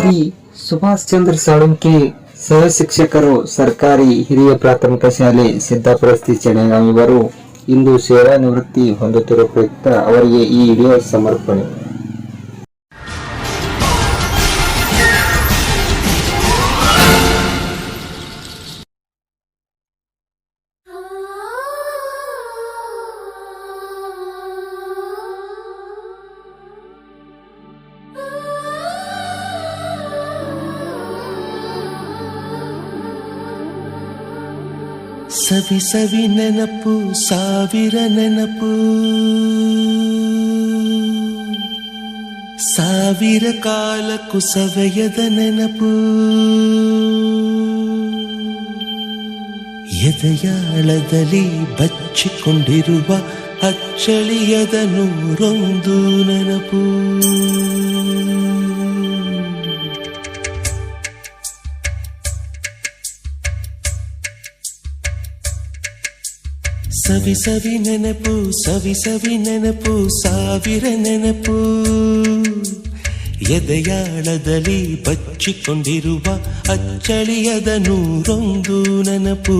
ಶ್ರೀ ಸುಭಾಷ್ ಚಂದ್ರ ಸಾಳುಂಕೆ ಸಹ ಶಿಕ್ಷಕರು ಸರ್ಕಾರಿ ಹಿರಿಯ ಪ್ರಾಥಮಿಕ ಶಾಲೆ ಸಿದ್ದಾಪುರ ಚಣಗಾಂ ಇವರು ಇಂದು ಸೇವಾ ನಿವೃತ್ತಿ ಹೊಂದುತ್ತಿರುವ ಪ್ರಯುಕ್ತ ಅವರಿಗೆ ಈ ವಿಡಿಯೋ ಸಮರ್ಪಣೆ. ಸವಿ ಸವಿ ನೆನಪು ಸಾವಿರ ನೆನಪು, ಸಾವಿರ ಕಾಲಕ್ಕೂ ಸವೆಯದ ನೆನಪು, ಎದೆಯಾಳದಲ್ಲಿ ಬಚ್ಚಿಕೊಂಡಿರುವ ಅಚ್ಚಳಿಯದ ನೂರೊಂದು ನೆನಪು. ಸವಿ ಸವಿ ನೆನಪು ಸವಿ ಸವಿ ನೆನಪು ಸಾವಿರ ನೆನಪು, ಎದೆಯಾಳದಲ್ಲಿ ಬಚ್ಚಿಕೊಂಡಿರುವ ಅಚ್ಚಳಿಯದ ನೂರೊಂದು ನೆನಪು.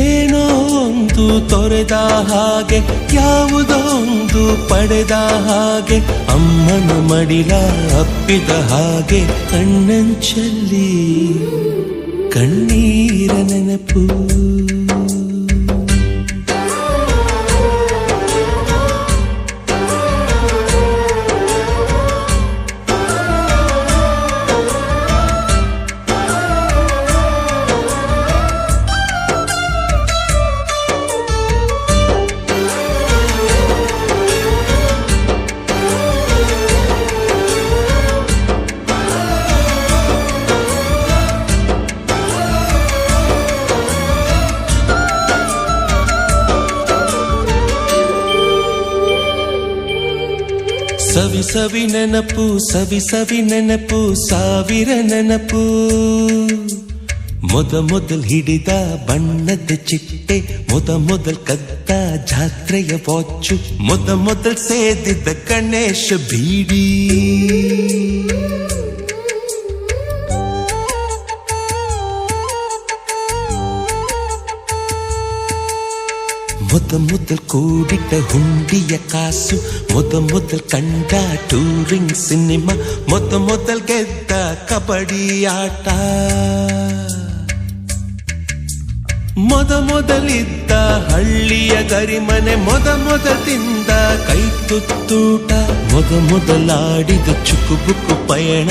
ಏನೋ ಒಂದು ತೊರೆದ ಹಾಗೆ, ಯಾವುದೋ ಒಂದು ಪಡೆದ ಹಾಗೆ, ಅಮ್ಮನ ಮಡಿಲ ಅಪ್ಪಿದ ಹಾಗೆ, ಕಣ್ಣಂಚಲ್ಲಿ ಕಣ್ಣೀರ ನೆನಪು. ಸವಿ ಸವಿ ನೆನಪು ಸವಿ ಸವಿ ನೆನಪು ಸಾವಿರ ನೆನಪು, ಮೊದಲ್ ಹಿಡಿದ ಬಣ್ಣದ ಚಿಟ್ಟೆ, ಮೊದಲ್ ಕದ್ದ ಜಾತ್ರೆಯ ವಾಚು, ಮೊದಲ್ ಸೇದಿದ್ದ ಗಣೇಶ ಬೀಡಿ, ಮೊದಲ್ ಕೂಡಿಟ್ಟ ಹುಂಡಿಯ ಕಾಸು, ಮೊದಲ್ ಕಂಡ ಟೂರಿಂಗ್ ಸಿನಿಮಾ, ಮೊದಲ್ ಗೆದ್ದ ಕಬಡ್ಡಿ ಆಟ, ಮೊದಲಿದ್ದ ಹಳ್ಳಿಯ ಗರಿಮನೆ, ಮೊದಲ್ ತಿಂದ ಕೈ ತುತ್ತೂಟ, ಮೊದಲಾಡಿದ ಚುಕುಬುಕು ಪಯಣ,